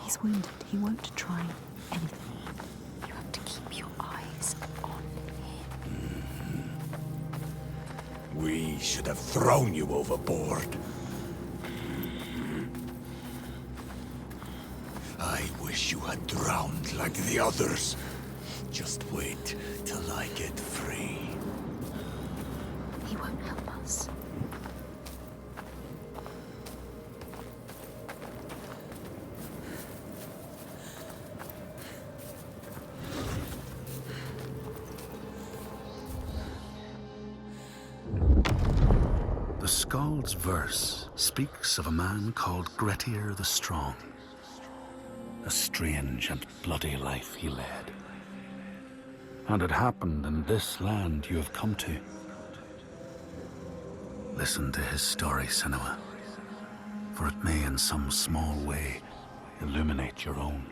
He's wounded. He won't try anything. You have to keep your eyes on him. We should have thrown you overboard. I wish you had drowned like the others. Just wait till I get free. He won't help us. The Skald's verse speaks of a man called Grettir the Strong. A strange and bloody life he led. And it happened in this land you have come to. Listen to his story, Senua, for it may in some small way illuminate your own.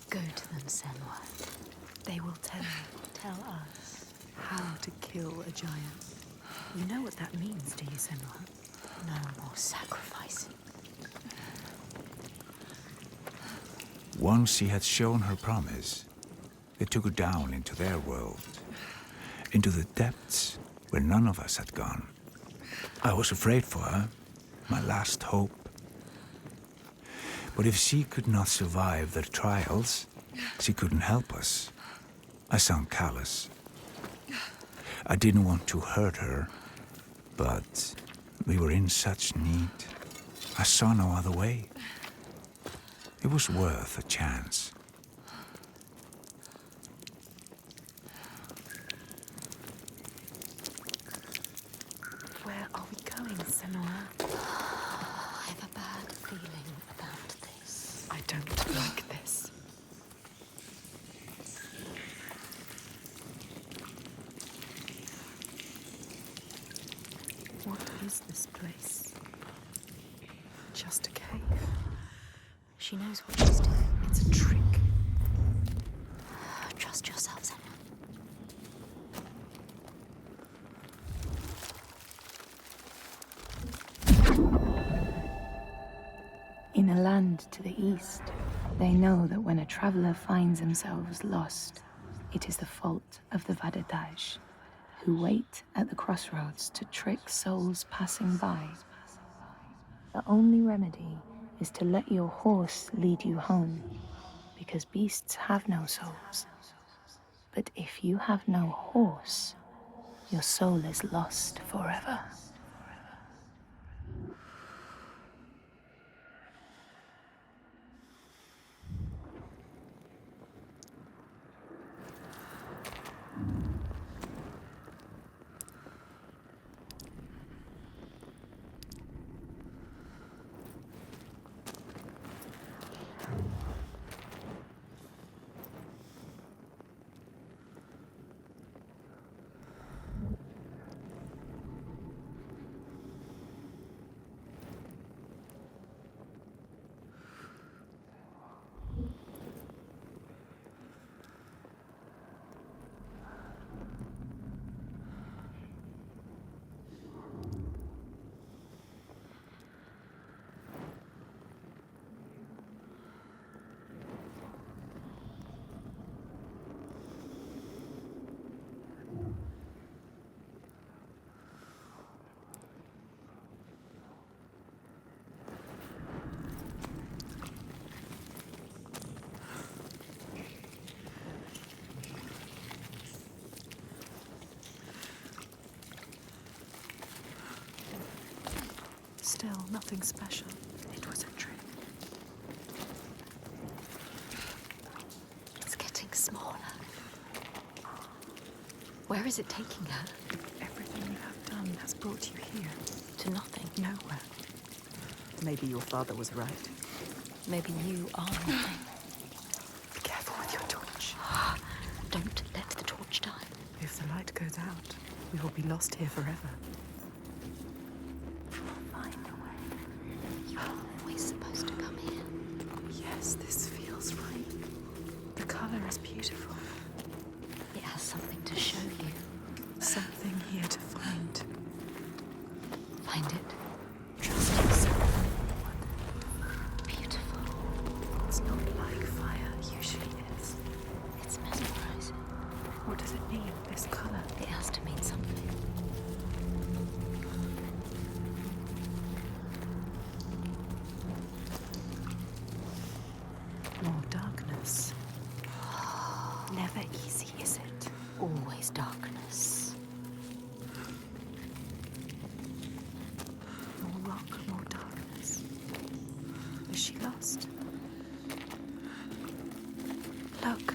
Go to them, Senua. They will tell us how to kill a giant. You know what that means, do you, Senua? No more sacrificing. Once she had shown her promise, they took her down into their world, into the depths where none of us had gone. I was afraid for her, my last hope. But if she could not survive their trials, she couldn't help us. I sound callous. I didn't want to hurt her, but we were in such need. I saw no other way. It was worth a chance. Where are we going, Senua? I have a bad feeling about this. I don't like this. What is this place? Just a cave. She knows what she's doing. It's a trick. a land to the east. They know that when a traveler finds themselves lost, it is the fault of the Vadadaj, who wait at the crossroads to trick souls passing by. The only remedy is to let your horse lead you home, because beasts have no souls. But if you have no horse, your soul is lost forever. Still, nothing special. It was a trick. It's getting smaller. Where is it taking her? Everything you have done has brought you here. To nothing. Nowhere. Maybe your father was right. Maybe you are nothing. Be careful with your torch. Don't let the torch die. If the light goes out, we will be lost here forever. You're always supposed to come here. Yes, this feels right. The color is beautiful. It has something to show you. Something here to find. Find it. Trust yourself. Beautiful. It's not like fire usually is. It's mesmerizing. What does it mean, this color? It has to mean something. More darkness. Never easy, is it? Always darkness. More rock, more darkness. Is she lost? Look,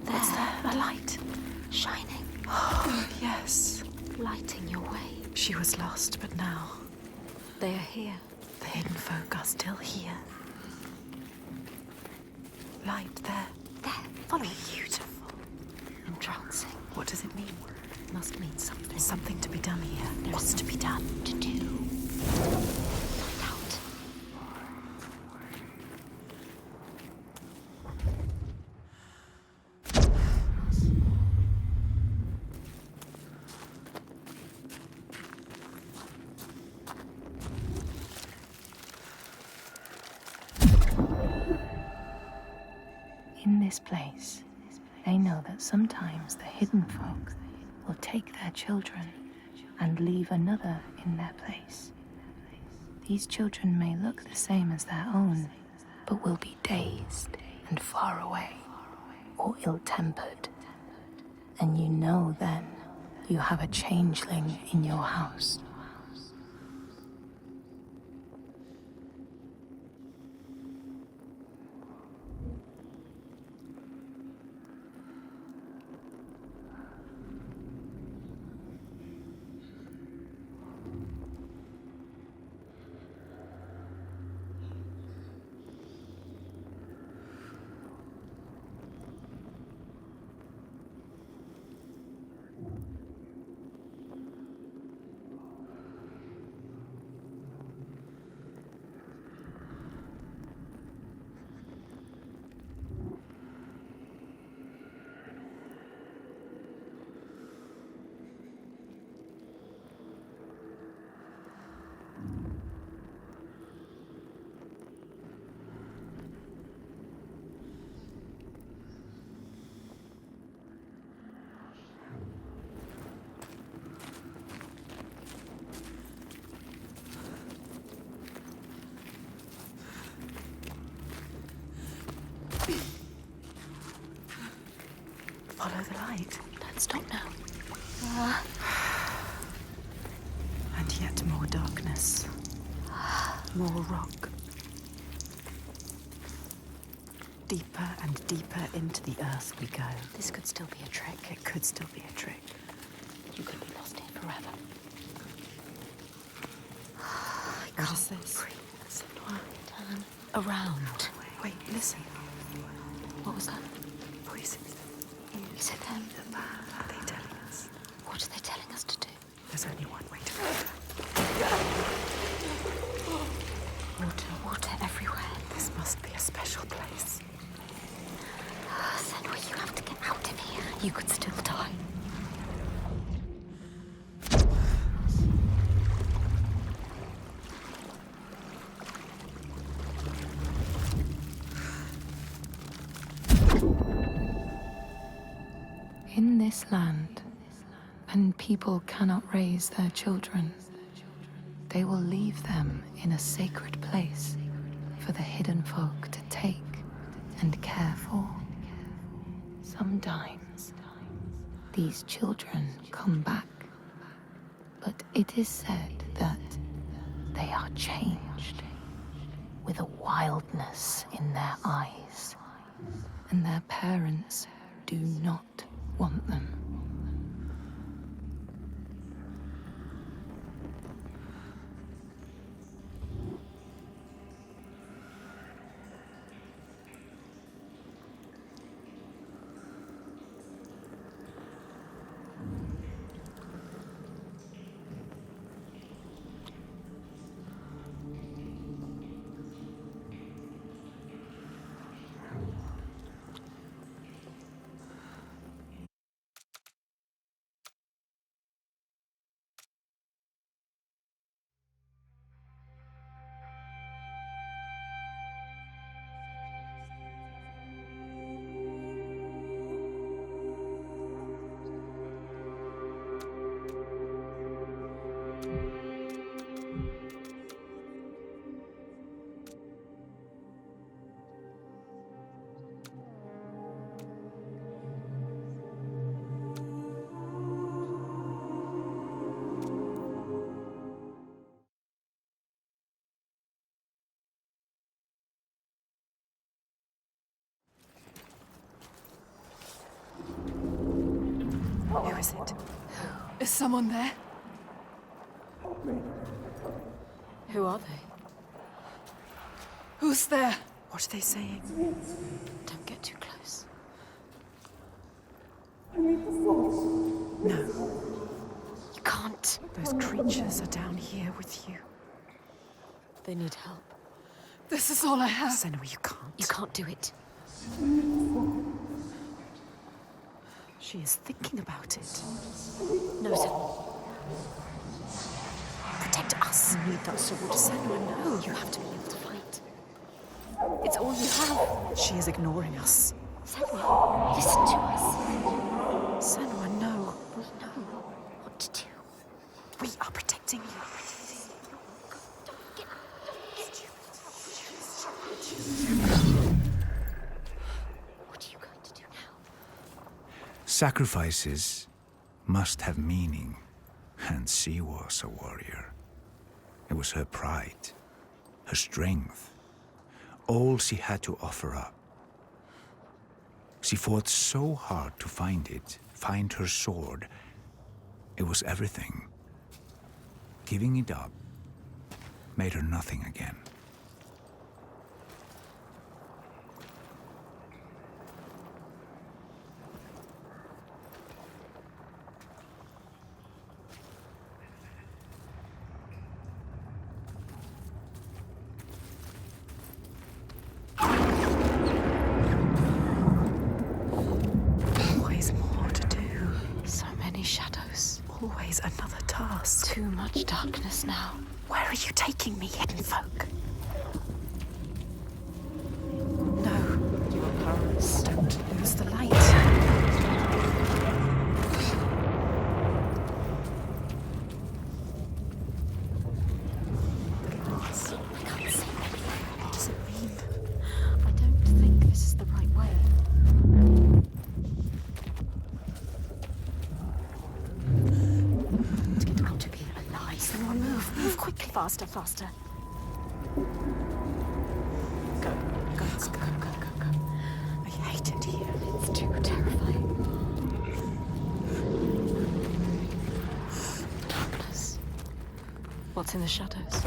what's there? A light. Shining. Oh, yes. Lighting your way. She was lost, but now They are here. the hidden folk are still here. Light there. There. Follow it. Beautiful. Entrancing. What does it mean? Must mean something. Something to be done here. There's What's to be done? To do. Find out. In this place, they know that sometimes the hidden folk will take their children and leave another in their place. These children may look the same as their own, but will be dazed and far away, or ill-tempered. And you know then you have a changeling in your house. Follow the light. Don't stop now. And yet more darkness. More rock. Deeper and deeper into the earth we go. This could still be a trick. It could still be a trick. You could be lost here forever. What is this? Senua, turn around. Wait, listen. What was that? Voices. Is it them? Are they telling us? What are they telling us to do? There's only one way to go. Water, water everywhere. This must be a special place. Senua, you have to get out of here. You could still die. In this land, when people cannot raise their children, they will leave them in a sacred place for the hidden folk to take and care for. Sometimes, these children come back, but it is said that they are changed, with a wildness in their eyes, and their parents do not want them. Who is it? Is someone there? Who are they? Who's there? What are they saying? Don't get too close. No, You can't. those creatures are down here with you. They need help. This is all I have. Senua, you can't. You can't do it. She is thinking about it. No, Senua. Protect us. You need that sword. Senua, no. You have to be able to fight. It's all you have. She is ignoring us. Senua, listen to us. Senua, no. We know what to do. We are protecting you. What are you going to do now? Sacrifices must have meaning, and she was a warrior. It was her pride, her strength, all she had to offer up. She fought so hard to find it, find her sword. It was everything. Giving it up made her nothing again. Always more to do. So many shadows. Always another task. Too much darkness now. Where are you taking me, hidden folk? No, you are powerless. Don't lose the light. Grass. I can't see anything. What does it mean? I don't think this is the right way. faster, faster. Go, go, go, go, go, go, go. I hate it here. It's too terrifying. Darkness. What's in the shadows?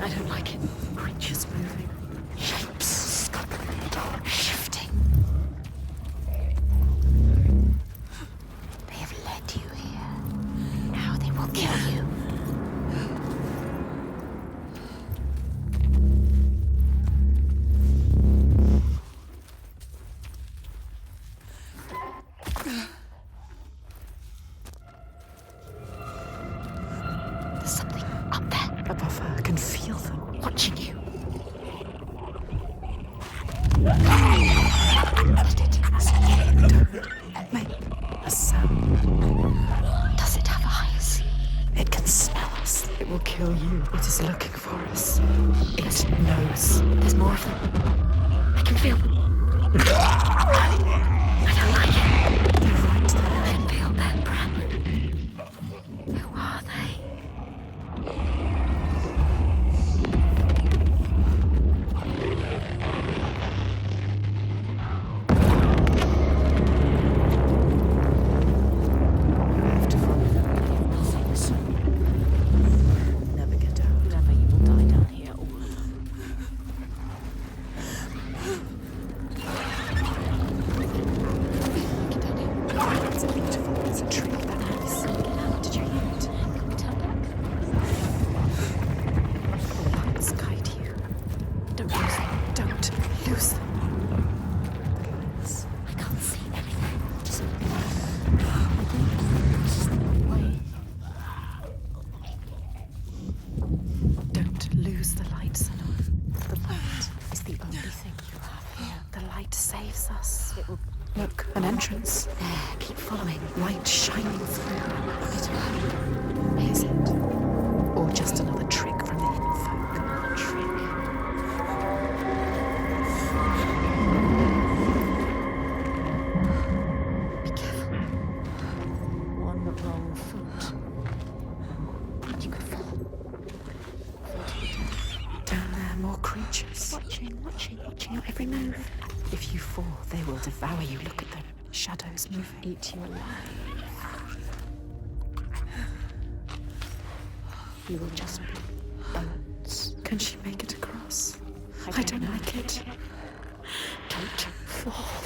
I don't like it. Creatures moving. Shapes. Shifting. They have led you here. Now they will kill you. There's something up there. Above her. I can feel them watching you. Let it see you. Don't make a sound. Does it have eyes? It can smell us. It will kill you. It is looking for us. It knows. There's more of them. I can feel them. I don't like it. They're right there. I can feel their breath. Who are they? I have to follow them. Nothing soon. Never get out. Never. You will die down here. All alone. Get down here. It's beautiful. It's a tree. That nice. Get out. Did you hear it? Can we turn back? The lights guide you. Don't lose them. Don't lose them. The lights. I can't see anything. Just way. Don't lose the light, Senua. The light is the only thing you have here. The light saves us. It will. Look, an entrance. There, keep following. Light shining through. A bit of hope. Is it? Or just another trick from the hidden folk? A trick. Be careful. One wrong foot. You could fall. Down there, more creatures. Watching your every move. If you fall, they will devour you. Look at them. Shadows moving. Eat you alive. You will just be bones. Can she make it across? I don't like it. Don't fall.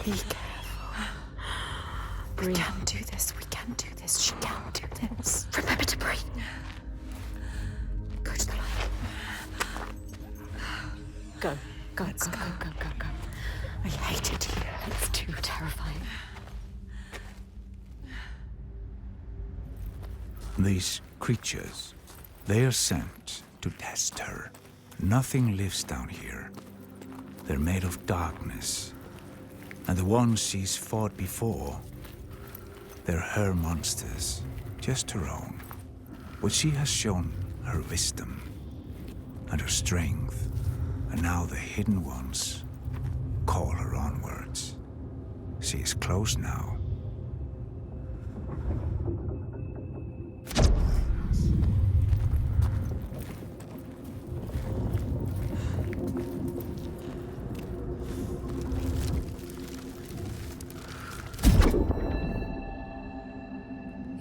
Be careful. We can do this. We can do this. She can do this. Remember to breathe. Go to the light. Go. Go, go, go, go, go, go. I hate it here. It's too terrifying. These creatures, they are sent to test her. Nothing lives down here. They're made of darkness. And the ones she's fought before, they're her monsters, just her own. But she has shown her wisdom and her strength. And now the hidden ones call her onwards. She is close now.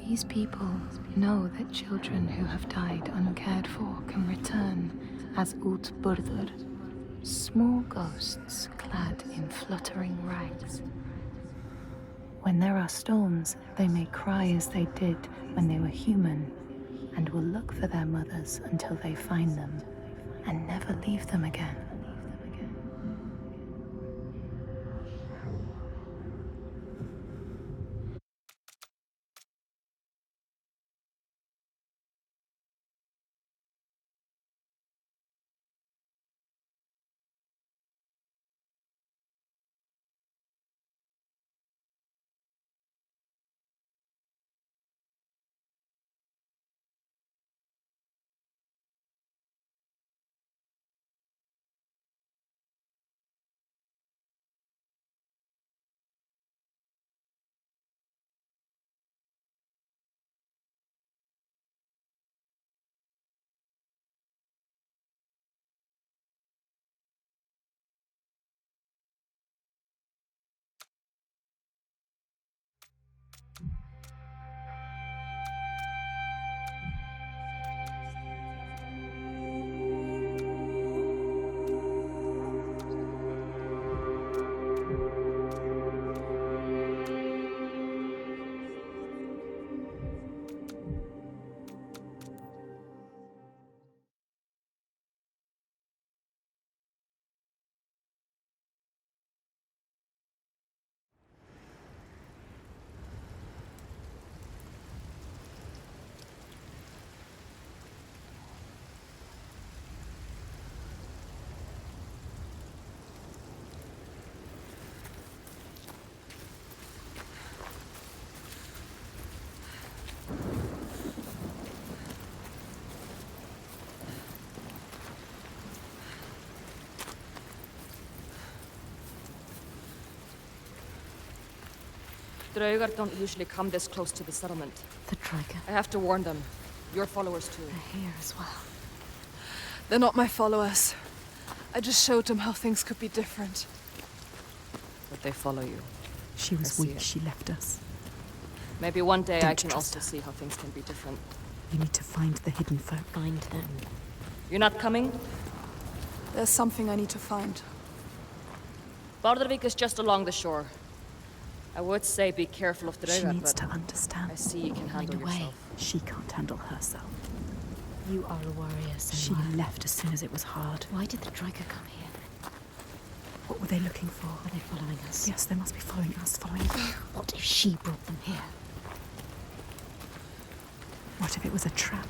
These people know that children who have died uncared for can return as Ult Burdur, small ghosts clad in fluttering rags. When there are storms, they may cry as they did when they were human, and will look for their mothers until they find them, and never leave them again. Draugar don't usually come this close to the settlement. The dragon. I have to warn them. Your followers too. They're here as well. They're not my followers. I just showed them how things could be different. But they follow you. She was I see weak. it. She left us. Maybe one day I Don't can trust also her. see how things can be different. You need to find the hidden folk. Find them. You're not coming? There's something I need to find. Bardavik is just along the shore. I would say be careful of She Draugar, needs but to understand. I see you can handle Find a way. yourself. She can't handle herself. You are a warrior, She Senua. left as soon as it was hard. Why did the Draga come here? What were they looking for? Are they following us? Yes, they must be following us, What if she brought them here? What if it was a trap?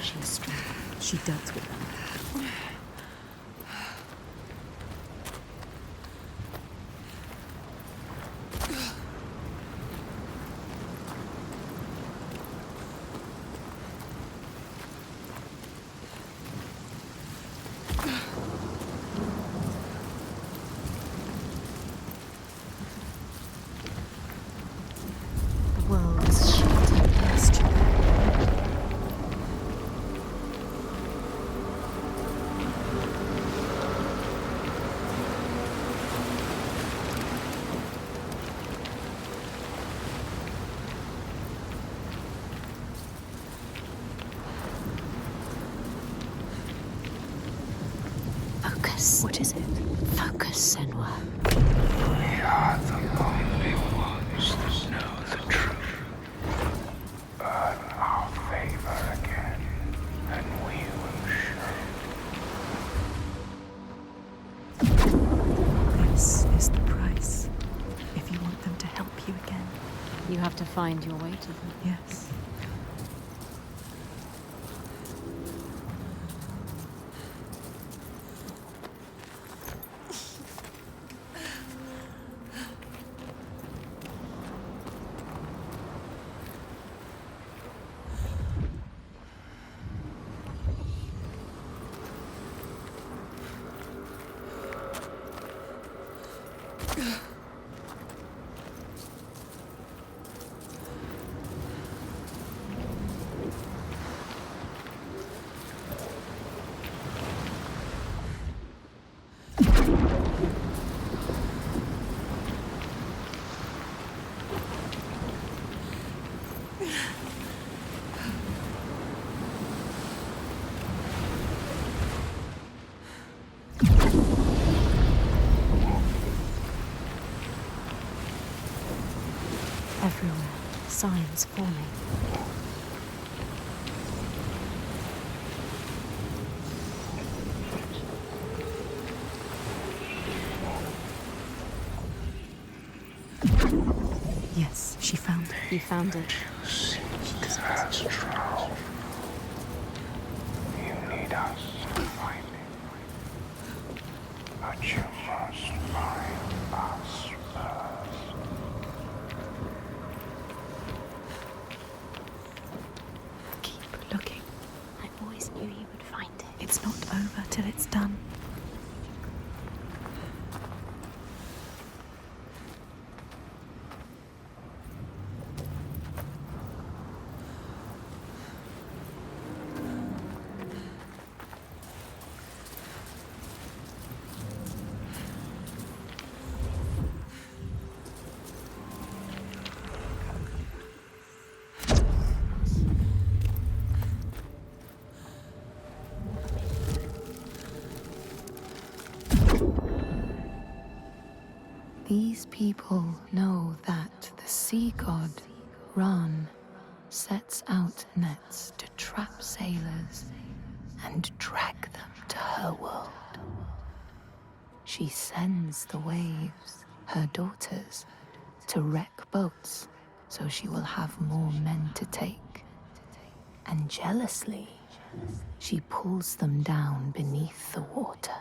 She is strong. She dealt with them. The world is shit. Yes, Focus. What is it? Focus, Senua. We are the only ones that know the truth. Earn our favor again, and we will show. This is the price. If you want them to help you again. You have to find your way to them. Yes. Everywhere, signs forming. Yes, she found it. You found it. That's true. You need us to find it. But you must find us first. Keep looking. I always knew you would find it. It's not over till it's done. These people know that the sea god, Ran, sets out nets to trap sailors and drag them to her world. She sends the waves, her daughters, to wreck boats so she will have more men to take. And jealously, she pulls them down beneath the water.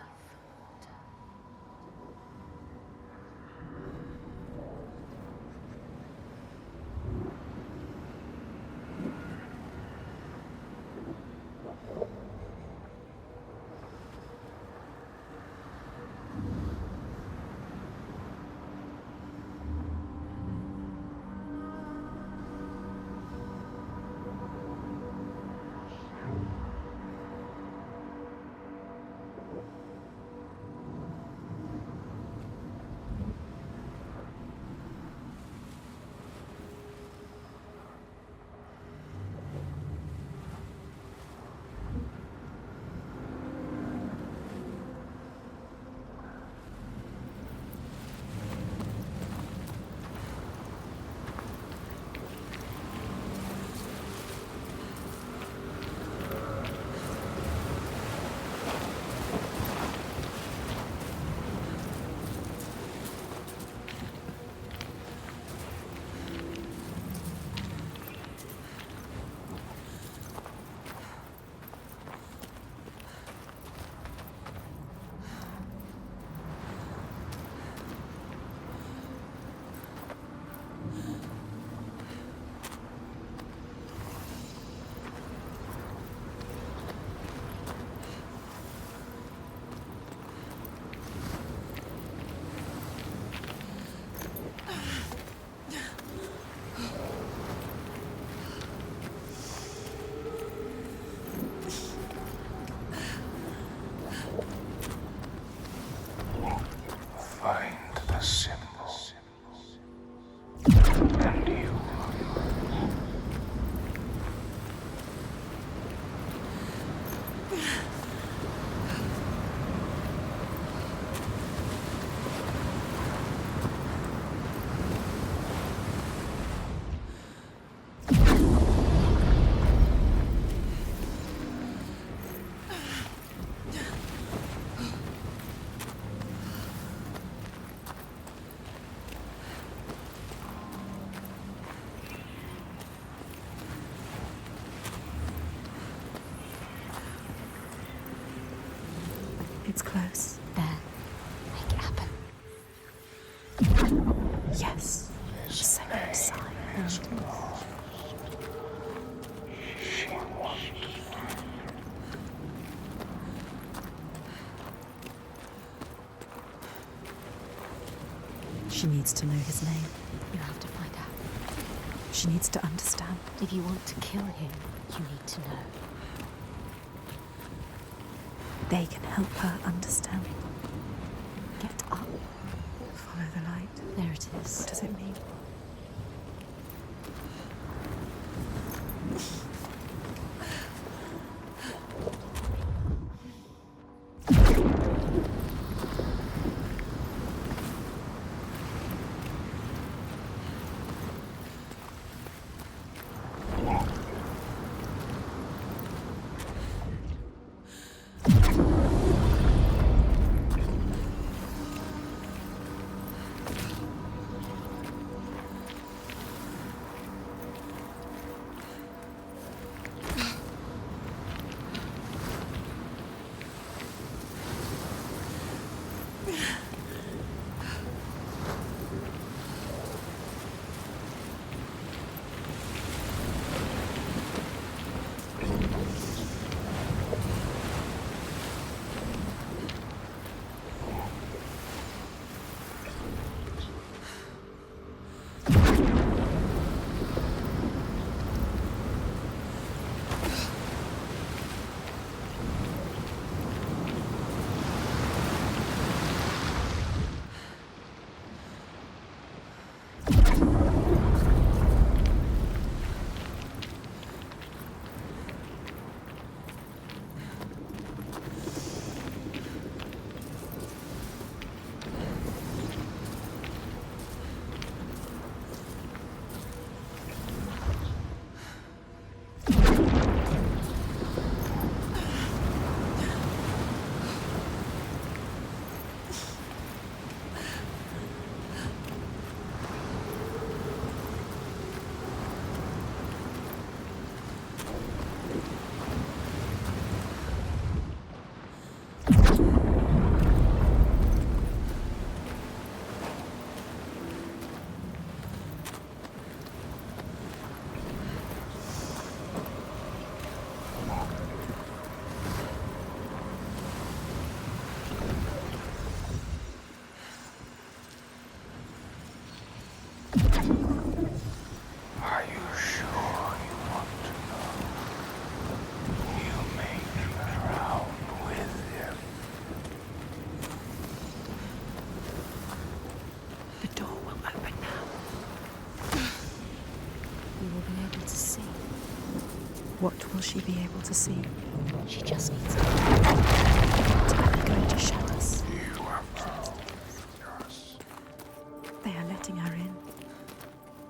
It's close. There. Make it happen. Yes. The second sign. She needs to know his name. You have to find out. She needs to understand. If you want to kill him, you need to know. They can help her understand. Get up. Follow the light. There it is. What does it mean? Are you sure you want to know? You make around with him. The door will open now. You will be able to see. What will she be able to see? She just needs to. What are they going to show us? You are found. Yes. They are letting her in.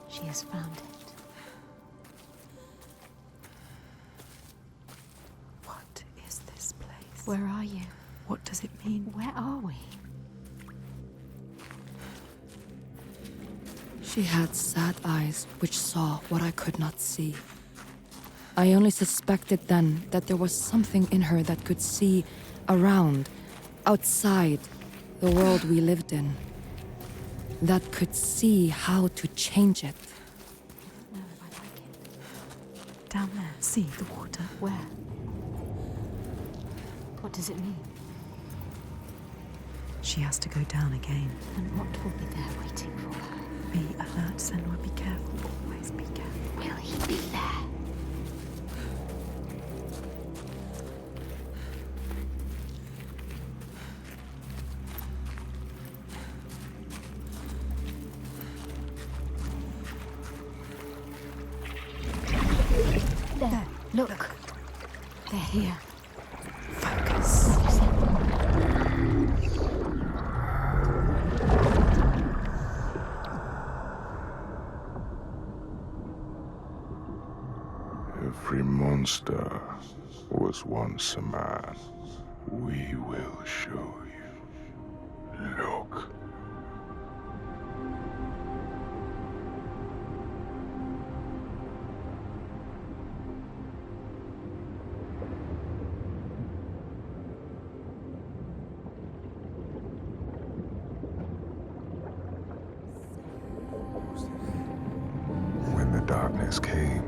She has found it. What is this place? Where are you? What does it mean? Where are we? She had sad eyes which saw what I could not see. I only suspected then that there was something in her that could see around, outside the world we lived in, that could see how to change it. No, I like it. Down there, see the water. Where? What does it mean? She has to go down again. And what will be there waiting for her? Be alert, Senua. Be careful. Always be careful. Will he be there? There. Look. They're here. Focus. Every monster was once a man. We will show you. Look. darkness came,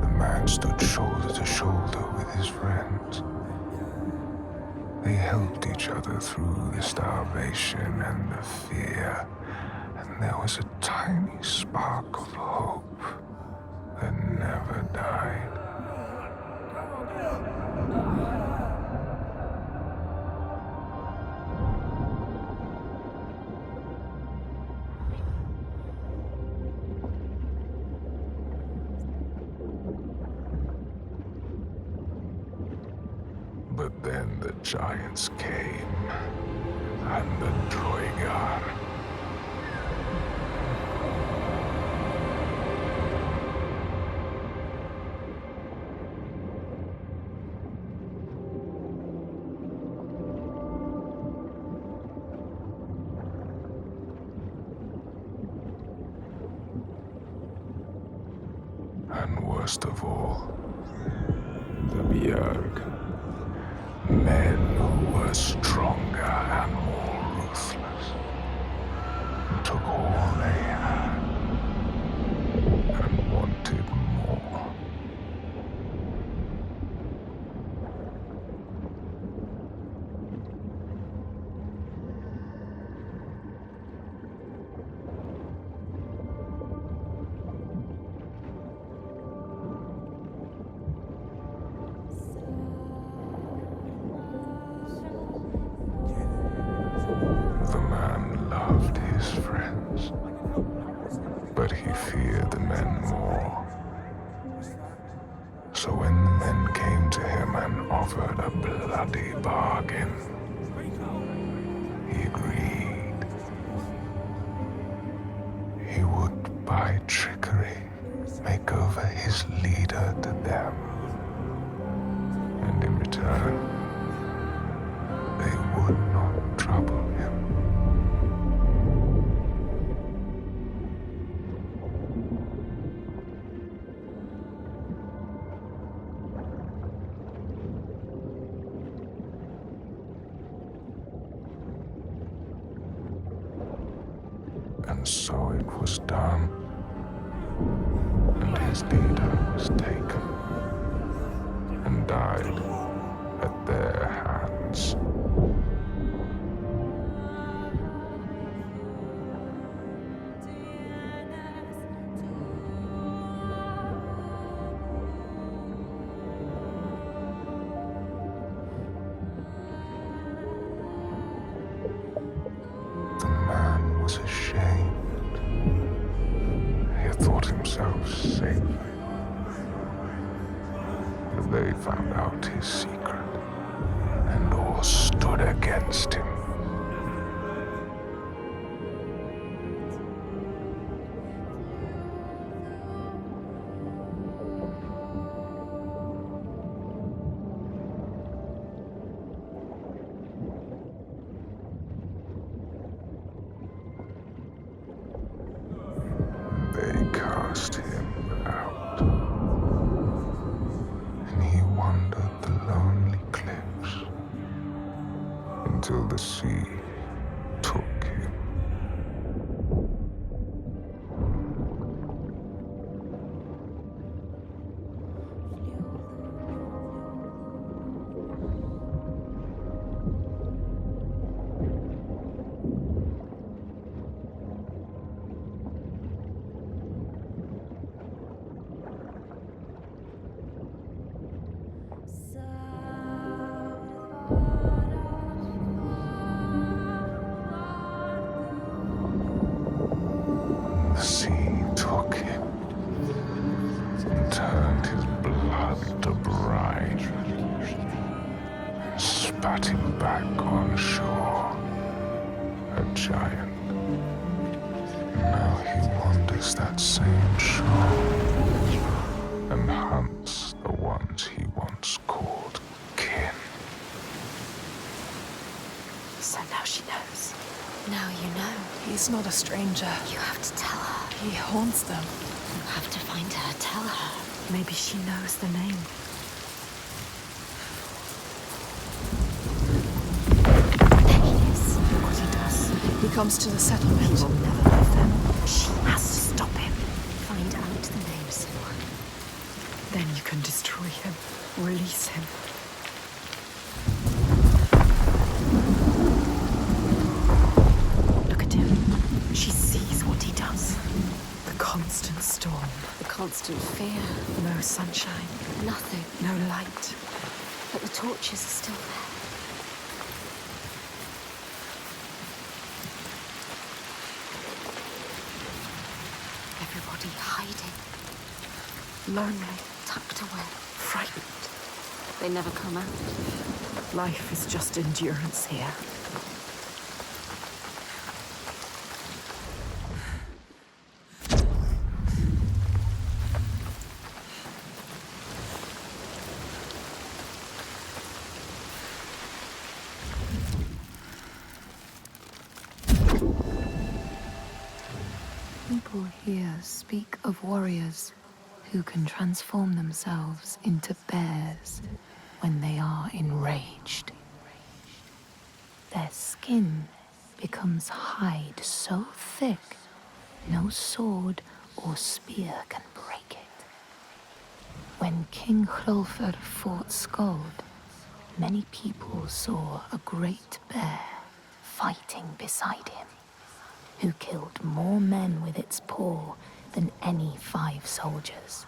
the man stood shoulder to shoulder with his friends. They helped each other through the starvation and the fear, and there was a tiny spark of hope that never died. But then the giants came, and the Droigar. And worst of all, the Bjerg. Men who were stronger and more ruthless, took all they had and wanted more. Friends, but he feared the men more. So when the men came to him and offered a bloody bargain, he agreed. He would, by trickery, make over his leader to them, and in return, they would not trouble him. And so it was done, and his leader was taken and died at their hands. The man was ashamed. He thought himself safe. But they found out his secret, and all stood against him. They cast him out, and he wandered the lonely cliffs until the sea took him. The sea took him and turned his blood to brine and spat him back on shore, a giant. Now he wanders that same shore and hunts the ones he once called kin. So now she knows. Now you know. He's not a stranger. You have to tell her. He haunts them. You have to find her. Tell her. Maybe she knows the name. There he is. Look what he does. He comes to the He settlement. will never leave them. She has to stop him. Find out the names Then you can destroy him. Release him. Look at him. She sees what he does. The constant storm. The constant fear. No sunshine. Nothing. No light. But the torches are still there. Everybody hiding. Lonely. Tucked away. Frightened. They never come out. Life is just endurance here. People here speak of warriors who can transform themselves into bears when they are enraged. Their skin becomes hide so thick, no sword or spear can break it. When King Hrolfr fought Skald, many people saw a great bear fighting beside him, who killed more men with its paw than any 5 soldiers.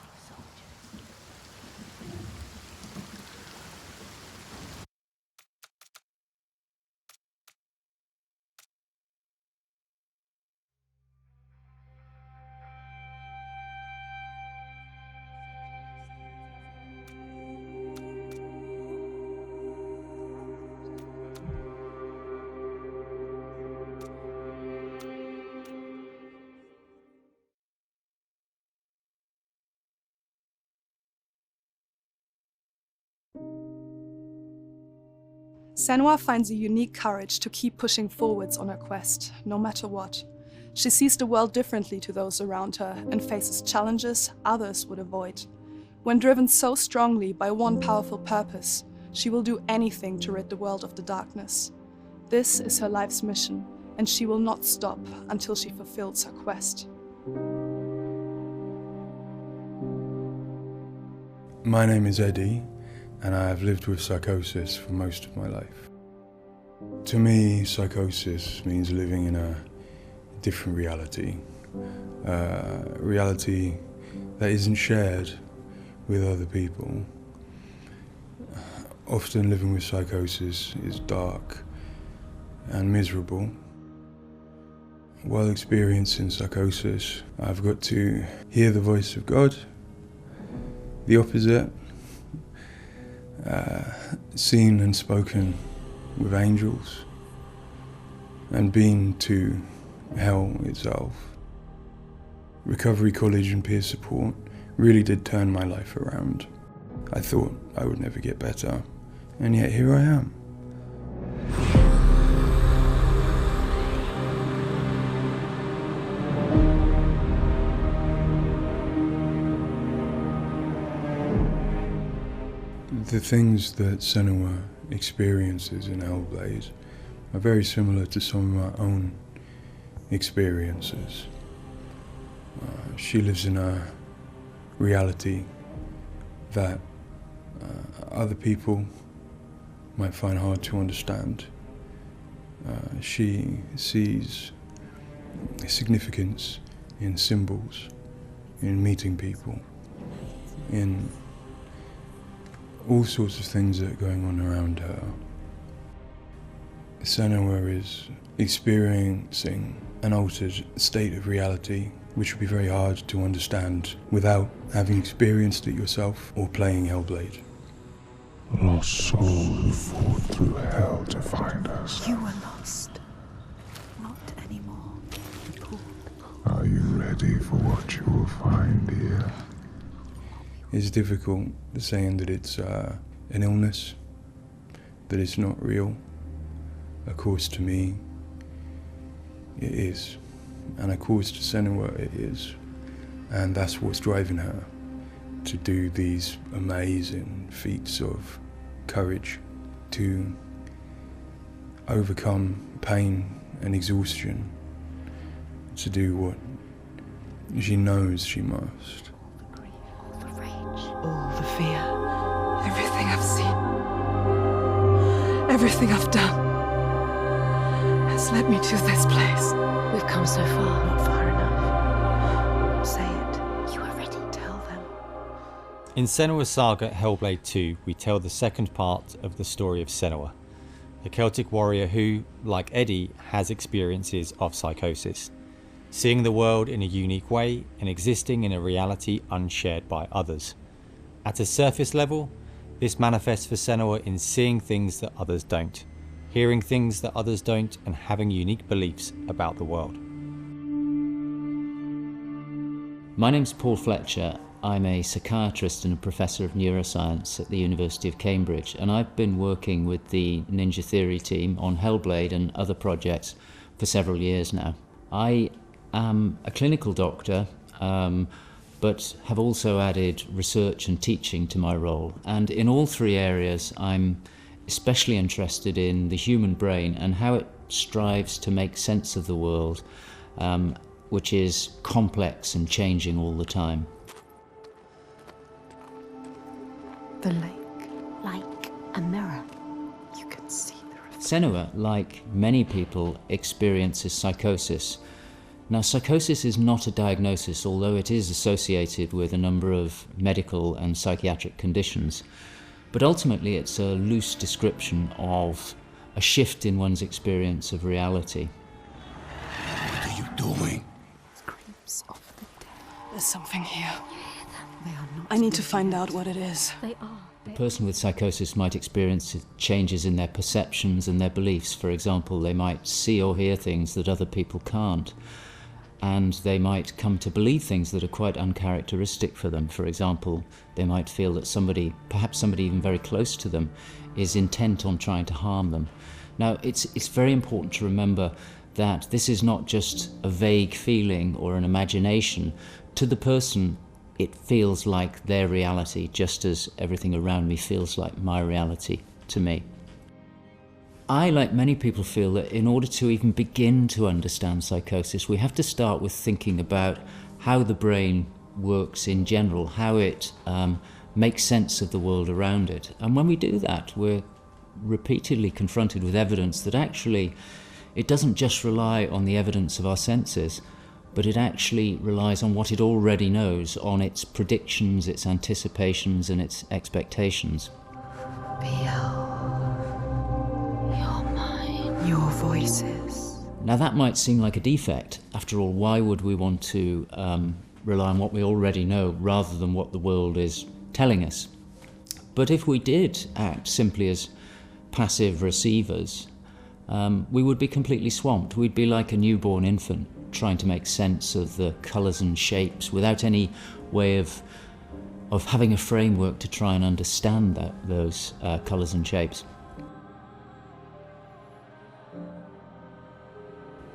Senua finds a unique courage to keep pushing forwards on her quest, no matter what. She sees the world differently to those around her and faces challenges others would avoid. When driven so strongly by one powerful purpose, she will do anything to rid the world of the darkness. This is her life's mission, and she will not stop until she fulfills her quest. My name is Eddie, and I have lived with psychosis for most of my life. To me, psychosis means living in a different reality, a reality that isn't shared with other people. Often living with psychosis is dark and miserable. While experiencing psychosis, I've got to hear the voice of God, the opposite, seen and spoken with angels, and been to hell itself. Recovery college and peer support really did turn my life around. I thought I would never get better, and yet here I am. The things that Senua experiences in Hellblade are very similar to some of my own experiences. She lives in a reality that other people might find hard to understand. She sees significance in symbols, in meeting people, in all sorts of things that are going on around her. Senua is experiencing an altered state of reality which would be very hard to understand without having experienced it yourself or playing Hellblade. Lost soul who fought through hell to find us. You were lost. Not anymore. Are you ready for what you will find here? It's difficult saying that it's an illness, that it's not real. Of course, to me, it is. And of course, to Senua, it is. And that's what's driving her to do these amazing feats of courage, to overcome pain and exhaustion, to do what she knows she must. All the rage. all the fear. Everything I've seen, everything I've done, has led me to this place. We've come so far. Not far enough. Say it. You are ready. Tell them. In Senua's Saga Hellblade 2, we tell the second part of the story of Senua, a Celtic warrior who, like Eddie, has experiences of psychosis, seeing the world in a unique way and existing in a reality unshared by others. At a surface level, this manifests for Senua in seeing things that others don't, hearing things that others don't, and having unique beliefs about the world. My name's Paul Fletcher. I'm a psychiatrist and a professor of neuroscience at the University of Cambridge, and I've been working with the Ninja Theory team on Hellblade and other projects for several years now. I am a clinical doctor, but have also added research and teaching to my role. And in all three areas, I'm especially interested in the human brain and how it strives to make sense of the world, which is complex and changing all the time. The lake. Like a mirror. You can see the reflection. Senua, like many people, experiences psychosis. Now, psychosis is not a diagnosis, although it is associated with a number of medical and psychiatric conditions. But ultimately, it's a loose description of a shift in one's experience of reality. What are you doing? Screams of the dead. There's something here. They are not. I need to find out what it is. They are. A person with psychosis might experience changes in their perceptions and their beliefs. For example, they might see or hear things that other people can't. And they might come to believe things that are quite uncharacteristic for them. For example, they might feel that somebody, perhaps somebody even very close to them, is intent on trying to harm them. Now, it's very important to remember that this is not just a vague feeling or an imagination. To the person, it feels like their reality, just as everything around me feels like my reality to me. I, like many people, feel that in order to even begin to understand psychosis, we have to start with thinking about how the brain works in general, how it makes sense of the world around it. And when we do that, we're repeatedly confronted with evidence that actually it doesn't just rely on the evidence of our senses, but it actually relies on what it already knows, on its predictions, its anticipations, and its expectations. Your voices. Now that might seem like a defect. After all, why would we want to rely on what we already know rather than what the world is telling us? But if we did act simply as passive receivers, we would be completely swamped. We'd be like a newborn infant trying to make sense of the colours and shapes without any way of having a framework to try and understand those colours and shapes.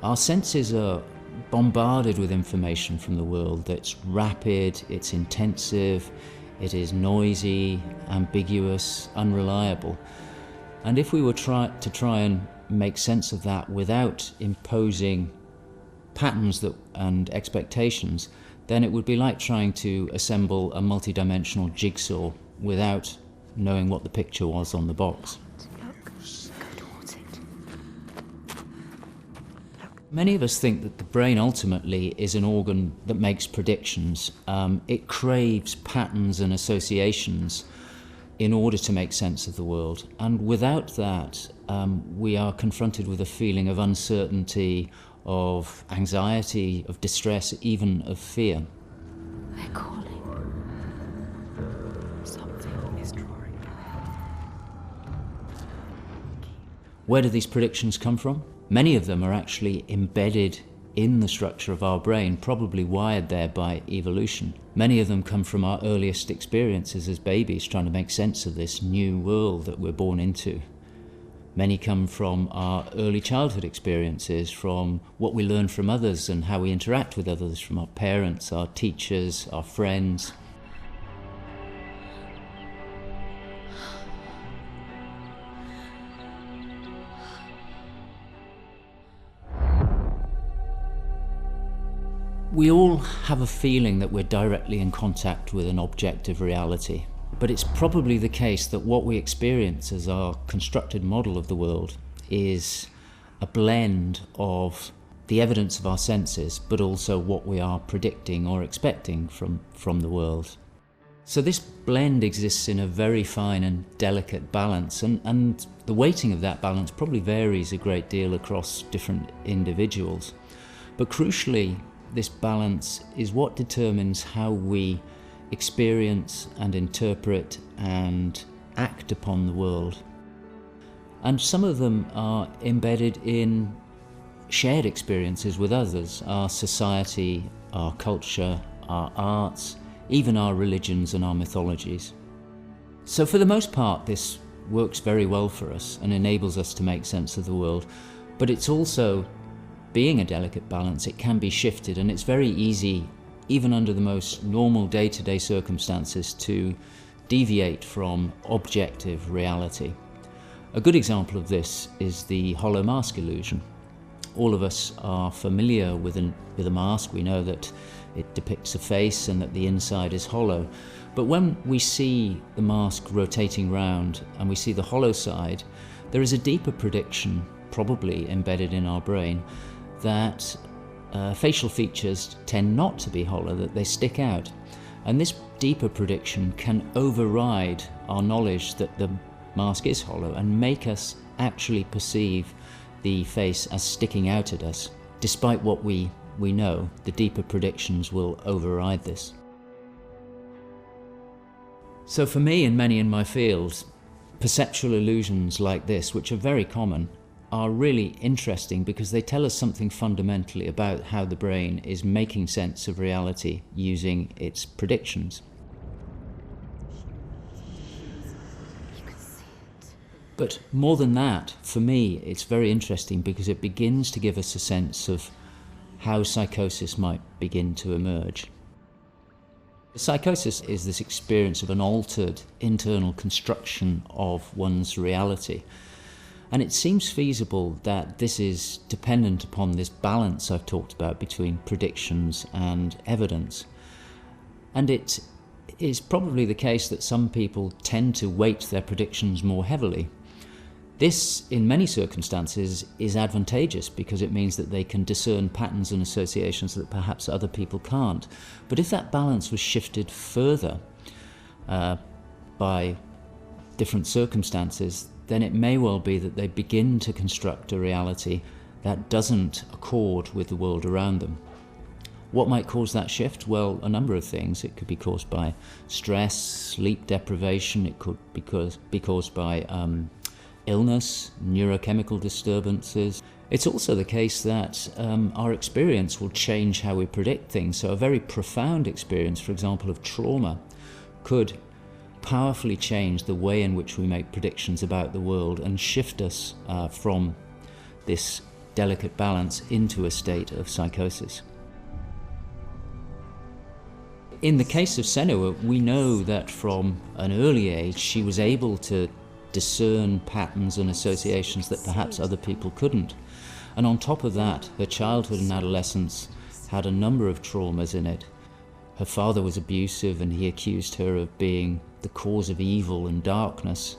Our senses are bombarded with information from the world that's rapid, it's intensive, it is noisy, ambiguous, unreliable. And if we were to try and make sense of that without imposing patterns and expectations, then it would be like trying to assemble a multi-dimensional jigsaw without knowing what the picture was on the box. Many of us think that the brain ultimately is an organ that makes predictions. It craves patterns and associations in order to make sense of the world. And without that, we are confronted with a feeling of uncertainty, of anxiety, of distress, even of fear. They're calling. Something is drawing near. Where do these predictions come from? Many of them are actually embedded in the structure of our brain, probably wired there by evolution. Many of them come from our earliest experiences as babies, trying to make sense of this new world that we're born into. Many come from our early childhood experiences, from what we learn from others and how we interact with others, from our parents, our teachers, our friends. We all have a feeling that we're directly in contact with an objective reality, but it's probably the case that what we experience as our constructed model of the world is a blend of the evidence of our senses, but also what we are predicting or expecting from the world. So this blend exists in a very fine and delicate balance, and the weighting of that balance probably varies a great deal across different individuals. But crucially, this balance is what determines how we experience and interpret and act upon the world. And some of them are embedded in shared experiences with others, our society, our culture, our arts, even our religions and our mythologies. So for the most part, this works very well for us and enables us to make sense of the world, but it's also, being a delicate balance, it can be shifted, and it's very easy, even under the most normal day-to-day circumstances, to deviate from objective reality. A good example of this is the hollow mask illusion. All of us are familiar with a mask. We know that it depicts a face and that the inside is hollow. But when we see the mask rotating round and we see the hollow side, there is a deeper prediction, probably embedded in our brain, that facial features tend not to be hollow, that they stick out. And this deeper prediction can override our knowledge that the mask is hollow and make us actually perceive the face as sticking out at us. Despite what we know, the deeper predictions will override this. So for me and many in my field, perceptual illusions like this, which are very common, are really interesting because they tell us something fundamentally about how the brain is making sense of reality using its predictions. But more than that, for me, it's very interesting because it begins to give us a sense of how psychosis might begin to emerge. Psychosis is this experience of an altered internal construction of one's reality. And it seems feasible that this is dependent upon this balance I've talked about between predictions and evidence. And it is probably the case that some people tend to weight their predictions more heavily. This, in many circumstances, is advantageous because it means that they can discern patterns and associations that perhaps other people can't. But if that balance was shifted further by different circumstances, then it may well be that they begin to construct a reality that doesn't accord with the world around them. What might cause that shift? Well, a number of things. It could be caused by stress, sleep deprivation. It could be caused by illness, neurochemical disturbances. It's also the case that our experience will change how we predict things. So a very profound experience, for example, of trauma, could powerfully change the way in which we make predictions about the world and shift us from this delicate balance into a state of psychosis. In the case of Senua, we know that from an early age she was able to discern patterns and associations that perhaps other people couldn't. And on top of that, her childhood and adolescence had a number of traumas in it. Her father was abusive and he accused her of being the cause of evil and darkness.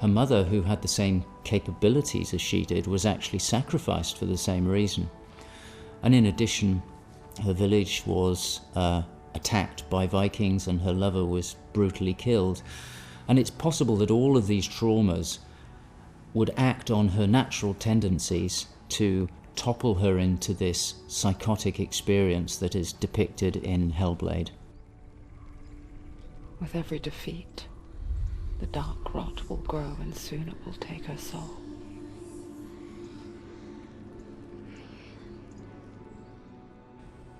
Her mother, who had the same capabilities as she did, was actually sacrificed for the same reason. And in addition, her village was attacked by Vikings and her lover was brutally killed. And it's possible that all of these traumas would act on her natural tendencies to topple her into this psychotic experience that is depicted in Hellblade. With every defeat, the dark rot will grow and soon it will take her soul.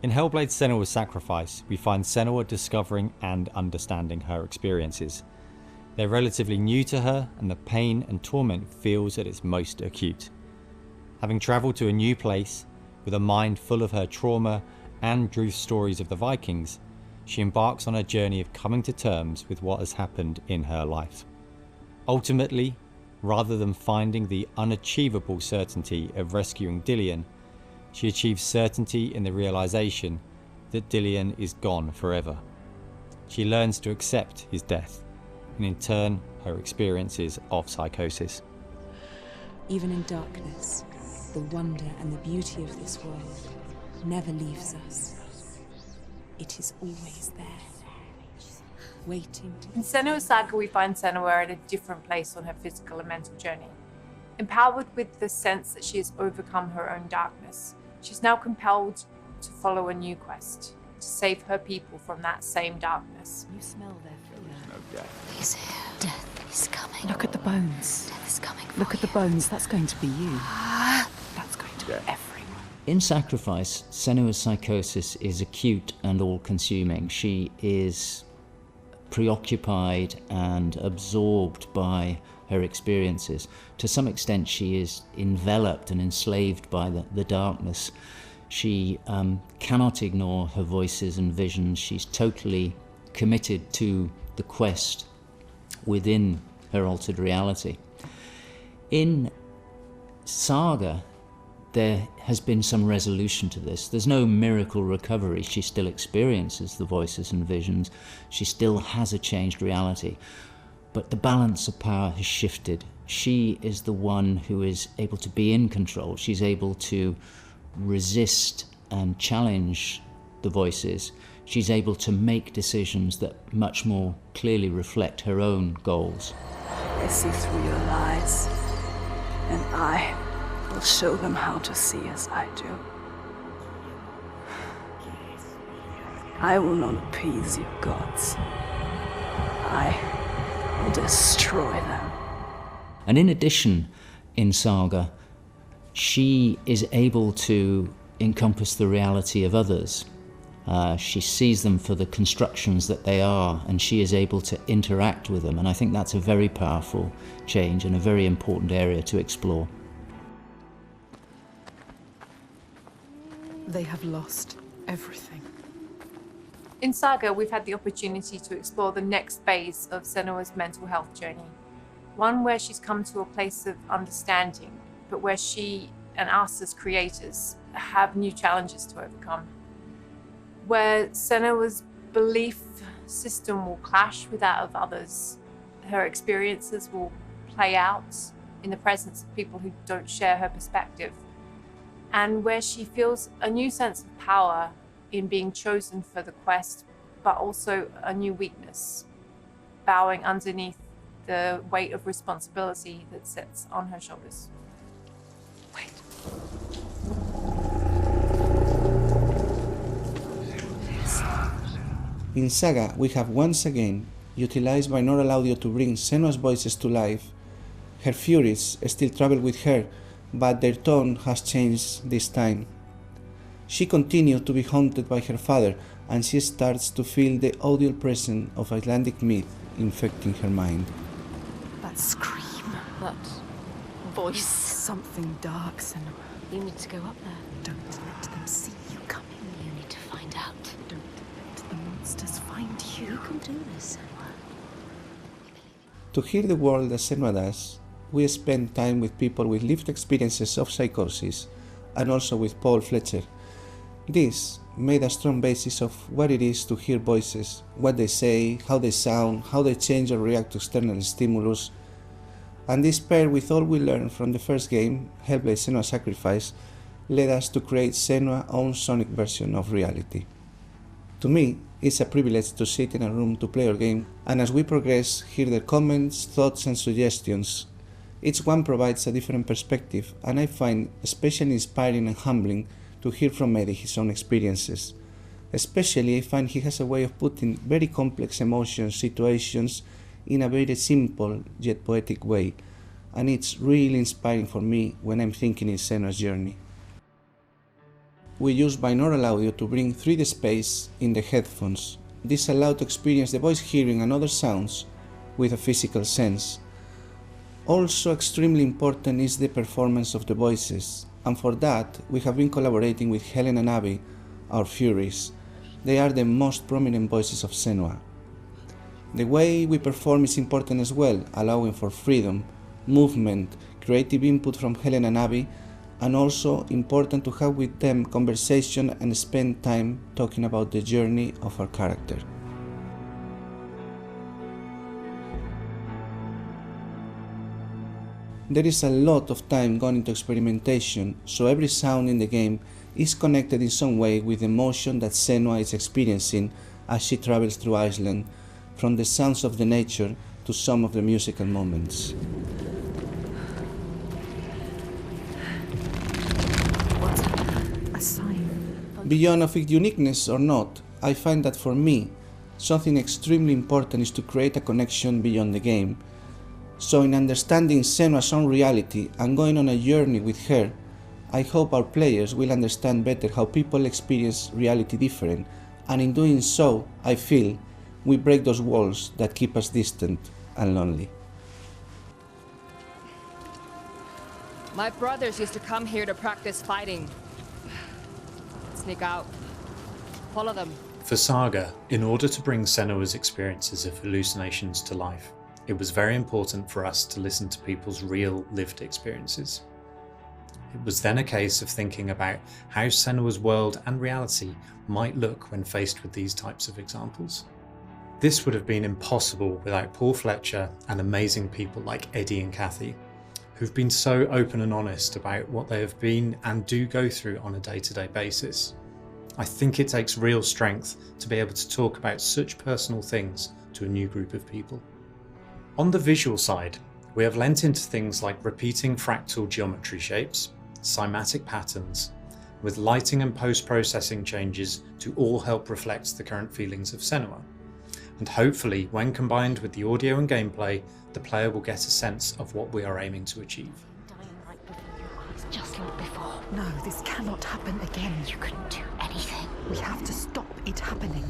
In Hellblade Senua's Sacrifice, we find Senua discovering and understanding her experiences. They're relatively new to her, and the pain and torment feels at its most acute. Having travelled to a new place, with a mind full of her trauma and Druth's stories of the Vikings, she embarks on a journey of coming to terms with what has happened in her life. Ultimately, rather than finding the unachievable certainty of rescuing Dillion, she achieves certainty in the realisation that Dillian is gone forever. She learns to accept his death, and in turn, her experiences of psychosis. Even in darkness, the wonder and the beauty of this world never leaves us. It is always there, waiting to... In Senua's Saga, we find Senua at a different place on her physical and mental journey. Empowered with the sense that she has overcome her own darkness, she's now compelled to follow a new quest, to save her people from that same darkness. You smell their fear. He's here. Death is coming. Look at the bones. Death is coming for Look at the you. bones. That's going to be you. That's going to be everyone. In Sacrifice, Senua's psychosis is acute and all-consuming. She is preoccupied and absorbed by her experiences. To some extent, she is enveloped and enslaved by the darkness. She cannot ignore her voices and visions. She's totally committed to the quest within her altered reality. In Saga, there has been some resolution to this. There's no miracle recovery. She still experiences the voices and visions. She still has a changed reality. But the balance of power has shifted. She is the one who is able to be in control. She's able to resist and challenge the voices. She's able to make decisions that much more clearly reflect her own goals. They see through your lies, and I will show them how to see as I do. I will not appease your gods. I will destroy them. And in addition, in Saga, she is able to encompass the reality of others. She sees them for the constructions that they are, and she is able to interact with them. And I think that's a very powerful change and a very important area to explore. They have lost everything. In Saga, we've had the opportunity to explore the next phase of Senua's mental health journey. One where she's come to a place of understanding, but where she and us as creators have new challenges to overcome. Where Senua's belief system will clash with that of others. Her experiences will play out in the presence of people who don't share her perspective. And where she feels a new sense of power in being chosen for the quest, but also a new weakness, bowing underneath the weight of responsibility that sits on her shoulders. Wait. In Saga, we have once again utilized binaural audio to bring Senua's voices to life. Her furies still travel with her, but their tone has changed this time. She continues to be haunted by her father, and she starts to feel the audial presence of Icelandic myth infecting her mind. That scream. That voice. Something dark, Senua. You need to go up there. Don't let them see you coming. You need to find out. Don't let the monsters find you. You can do this, Senua. To hear the world as Senua does, we spend time with people with lived experiences of psychosis, and also with Paul Fletcher. This made a strong basis of what it is to hear voices, what they say, how they sound, how they change or react to external stimulus, and this paired with all we learned from the first game, Hellblade Senua Sacrifice, led us to create Senua's own sonic version of reality. To me, it's a privilege to sit in a room to play our game, and as we progress, hear their comments, thoughts and suggestions. Each one provides a different perspective, and I find especially inspiring and humbling to hear from Eddie his own experiences. Especially, I find he has a way of putting very complex emotions, situations, in a very simple yet poetic way, and it's really inspiring for me when I'm thinking in Senua's journey. We use binaural audio to bring 3D space in the headphones. This allows to experience the voice hearing and other sounds with a physical sense. Also extremely important is the performance of the voices, and for that we have been collaborating with Helen and Abby, our Furies. They are the most prominent voices of Senua. The way we perform is important as well, allowing for freedom, movement, creative input from Helen and Abby, and also important to have with them conversation and spend time talking about the journey of our character. There is a lot of time gone into experimentation, so every sound in the game is connected in some way with the emotion that Senua is experiencing as she travels through Iceland, from the sounds of the nature to some of the musical moments. A sign. Beyond of its uniqueness or not, I find that for me, something extremely important is to create a connection beyond the game. So in understanding Senua's own reality and going on a journey with her, I hope our players will understand better how people experience reality different, and in doing so, I feel, we break those walls that keep us distant and lonely. My brothers used to come here to practice fighting. Sneak out. Follow them. For Saga, in order to bring Senua's experiences of hallucinations to life, it was very important for us to listen to people's real lived experiences. It was then a case of thinking about how Senua's world and reality might look when faced with these types of examples. This would have been impossible without Paul Fletcher and amazing people like Eddie and Kathy, who've been so open and honest about what they have been and do go through on a day-to-day basis. I think it takes real strength to be able to talk about such personal things to a new group of people. On the visual side, we have lent into things like repeating fractal geometry shapes, cymatic patterns, with lighting and post-processing changes to all help reflect the current feelings of Senua. And hopefully, when combined with the audio and gameplay, the player will get a sense of what we are aiming to achieve. Just like before. No, this cannot happen again. You couldn't do anything. We have to stop it happening.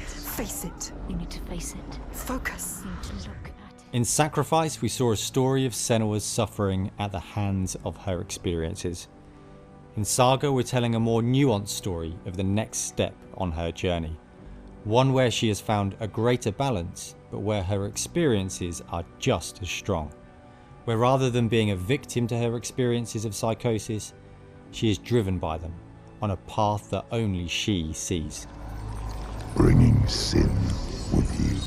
Face it. You need to face it. Focus. You need to look at it. In Sacrifice, we saw a story of Senua's suffering at the hands of her experiences. In Saga, we're telling a more nuanced story of the next step on her journey. One where she has found a greater balance, but where her experiences are just as strong. Where rather than being a victim to her experiences of psychosis, she is driven by them on a path that only she sees. Bringing sin with you.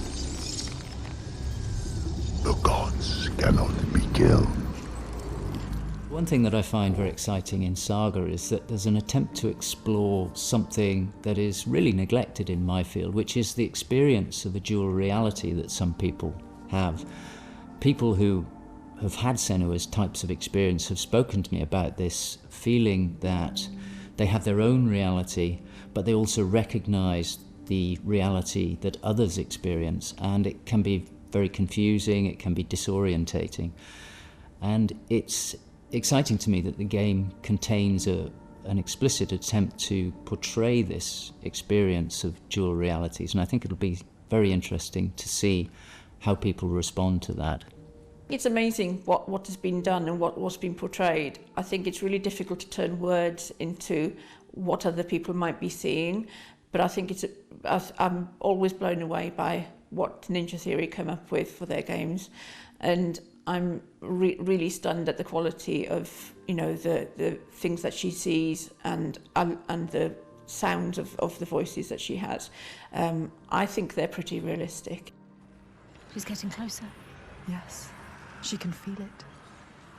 The gods cannot be killed. One thing that I find very exciting in Saga is that there's an attempt to explore something that is really neglected in my field, which is the experience of a dual reality that some people have. People who have had Senua's types of experience have spoken to me about this feeling that they have their own reality, but they also recognize the reality that others experience, and it can be very confusing, it can be disorientating. And it's exciting to me that the game contains an explicit attempt to portray this experience of dual realities, and I think it'll be very interesting to see how people respond to that. It's amazing what has been done and what's been portrayed. I think it's really difficult to turn words into what other people might be seeing, but I think I'm always blown away by what Ninja Theory come up with for their games, and I'm really stunned at the quality of the things that she sees and the sounds of the voices that she has. I think they're pretty realistic. She's getting closer. Yes, she can feel it.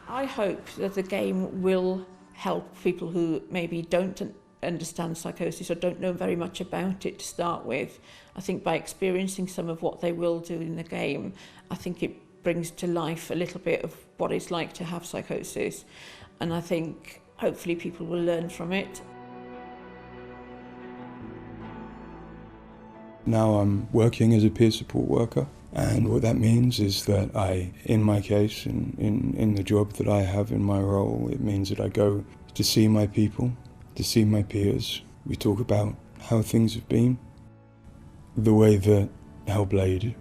I hope that the game will help people who maybe don't understand psychosis or don't know very much about it to start with. I think by experiencing some of what they will do in the game, I think it brings to life a little bit of what it's like to have psychosis, and I think hopefully people will learn from it. Now I'm working as a peer support worker, and what that means is that I, in my case, in the job that I have in my role, it means that I go to see my people, to see my peers. We talk about how things have been. The way that Hellblade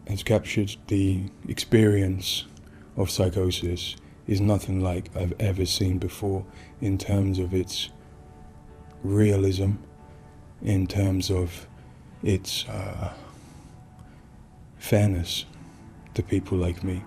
has captured the experience of psychosis is nothing like I've ever seen before in terms of its realism, in terms of its fairness to people like me.